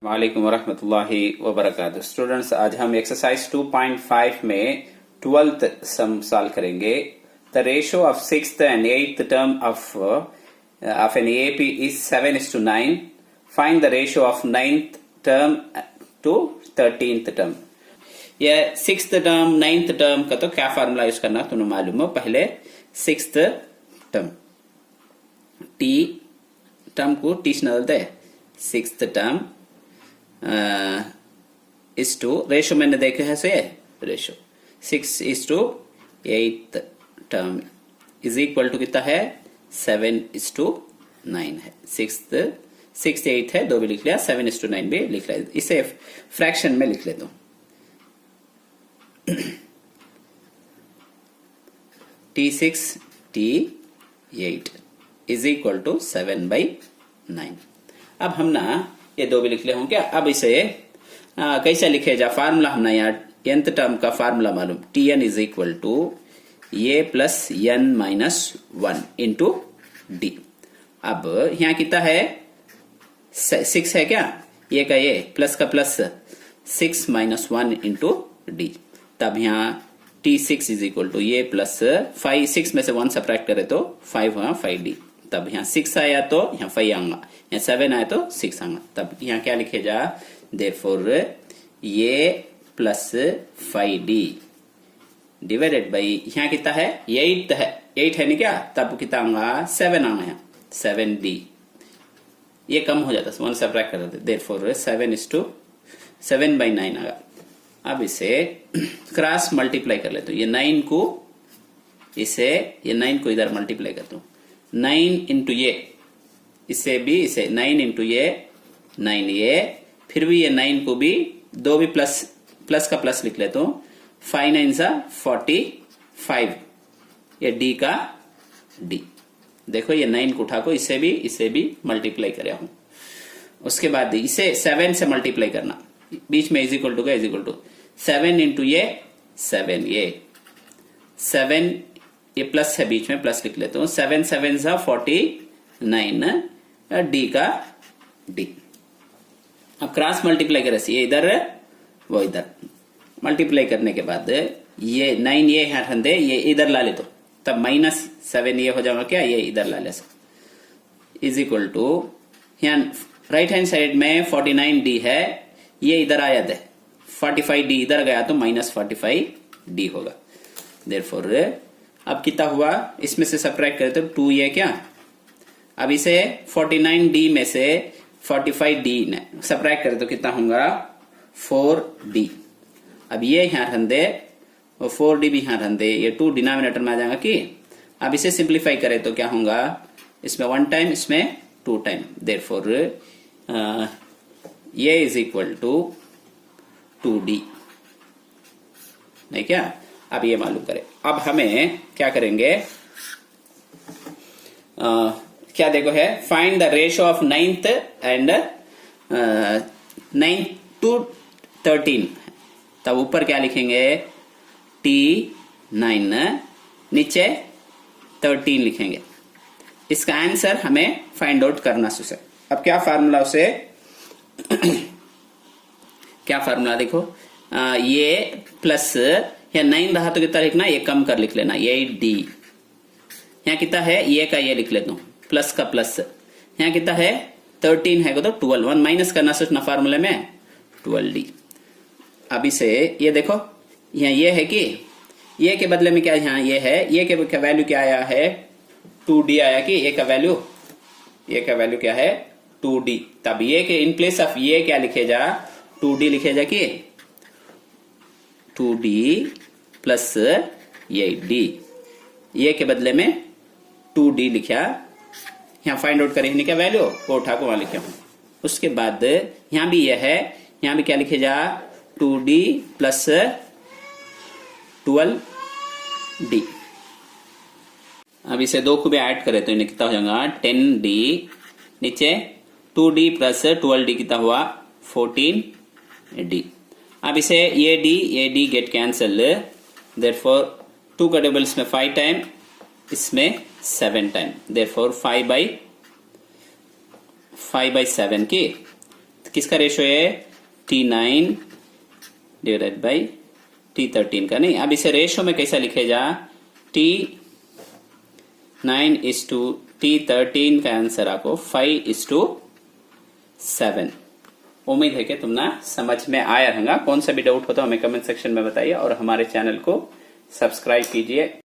वालेकुम वरहमतुल्लाहि वबरकातुहू। स्टूडेंट्स, आज हम एक्सरसाइज 2.5 में 12th सम सॉल्व करेंगे। The ratio of 6th and 8th term of an AAP is 7:9. Find the ratio of 9th term to 13th term। ये 6th term 9th term का तो क्या फार्मूला यूज करना तुम्हें मालूम हो। पहले 6th टर्म टी टर्म को टी से बदलते हैं। 6th term is to ratio मैंने देखा है सो ये ratio 6:8 term is equal to कितना है 7:9 है। 6 8 है, 2 भी लिख लिया, 7:9 भी लिख लिया। इसे फ्रैक्शन में लिख लेता हूं। T6 T8 is equal to 7/9। अब हम ना ये 2 भी लिख ले हों क्या। अब इसे कैसे लिखे जा फार्मूला हमने यहाँ nth टर्म का फार्मूला मालूम। Tn is equal to a plus n minus 1 into D. अब यहाँ कितना है 6 है क्या, ये का ये प्लस का प्लस 6 माइनस 1 इंटू डी। तब यहाँ T6 इज इक्वल टू ये प्लस 5, 6 में से 1 सब्ट्रैक्ट करे तो 5 हुआ 5D। तब यहाँ 6 आया तो यहाँ 5 आऊंगा, यहाँ 7 आया तो 6 आऊंगा। तब यहाँ क्या लिखे जा, देयरफॉर ये प्लस 5D डिवाइडेड बाई यहाँ कितना है 8 है, 8 है नहीं क्या, तब कितना आऊंगा 7 आऊंगा, यहाँ 7D। ये कम हो जाता है 1 सब्ट्रैक्ट कर देते, देयरफॉर 7/9 आएगा। अब इसे क्रॉस मल्टीप्लाई कर लेते, ये 9 को इसे, ये 9 को इधर मल्टीप्लाई करता हूं। 9 इंटू ये, इसे भी इसे 9 इंटू ये 9 ये, फिर भी ये 9 को भी 2 भी प्लस का प्लस लिख लेता हूं। 5 9 सा 45, ये डी का डी। देखो ये 9 को उठा को इसे भी मल्टीप्लाई कर हूं। उसके बाद इसे 7 से मल्टीप्लाई करना, बीच में इज इक्वल टू का इज इक्वल टू 7 इंटू ये 7 ये 7, ये प्लस है बीच में प्लस लिख लेता हूं। 7 7 सा 49, डी का डी। अब क्रॉस मल्टीप्लाई करे, ये इधर वो इधर मल्टीप्लाई करने के बाद ये 9 ये यहाँ दे, ये इधर ला ले तो तब -7 ये हो जाएगा क्या, ये इधर ला ले इज इक्वल टू यहाँ राइट हैंड साइड में 49D है, ये इधर आया दे 45D इधर गया तो -45D होगा। देयरफॉर अब कितना हुआ, इसमें से सब्ट्रैक्ट करें तो 2 ये क्या। अब इसे 49D में से 45D ने सब्ट्रैक्ट करें तो कितना होगा 4D। अब ये यहाँ रन दे और 4D भी यहाँ रन दे, ये 2 डिनोमिनेटर में आ जाएगा कि। अब इसे सिंप्लीफाई करें तो क्या होगा, इसमें 1 टाइम इसमें 2 टाइम, देयरफॉर ये इज इक्वल टू 2D नहीं क्या। अब ये मालूम करें। अब हमें क्या करेंगे, क्या देखो है, find the ratio of 9th and 9 to 13। तब ऊपर क्या लिखेंगे T9, नीचे 13 लिखेंगे। इसका आंसर हमें फाइंड आउट करना उसे। अब क्या फार्मूला उसे क्या फार्मूला देखो, ये प्लस या 9 रहा तो कितना लिखना, ये कम कर लिख लेना 8D। यहाँ कितना है, ये का ये लिख लेता हूँ प्लस का प्लस। यहाँ कितना है 13 है तो 12, 1 माइनस करना सोचना फार्मूले में 12D। अब इसे ये देखो, यहाँ ये है कि ये के बदले में क्या, यहाँ ये है, ये के वैल्यू क्या आया है 2D आया कि ये का वैल्यू क्या है 2D। तब ये के इन प्लेस ऑफ ये क्या लिखे जा 2D लिखे जा कि 2D प्लस 8D, ये के बदले में 2D लिखा। यहाँ फाइंड आउट करें क्या वैल्यू, वो उठा को वहां लिखे हूं। उसके बाद यहाँ भी ये है, यहाँ भी क्या लिखे जा 2D प्लस 12D। अब इसे 2 को भी ऐड करें तो इन्हें कितना हो जाएगा 10D, नीचे 2D प्लस 12D कितना हुआ 14D। अब इसे ये D गेट कैंसल, देयरफॉर 2 का टेबल इसमें 5 टाइम, इसमें 7 टाइम, देयरफॉर 5/7 की किसका रेशियो है? T9 डिवाइडेड बाई T13 का। नहीं, अब इसे रेशियो में कैसा लिखे जा? T9 इज टू T13 का आंसर आपको 5:7। उम्मीद है कि तुम ना समझ में आया होगा। कौन सा भी डाउट हो तो हमें कमेंट सेक्शन में बताइए और हमारे चैनल को सब्सक्राइब कीजिए।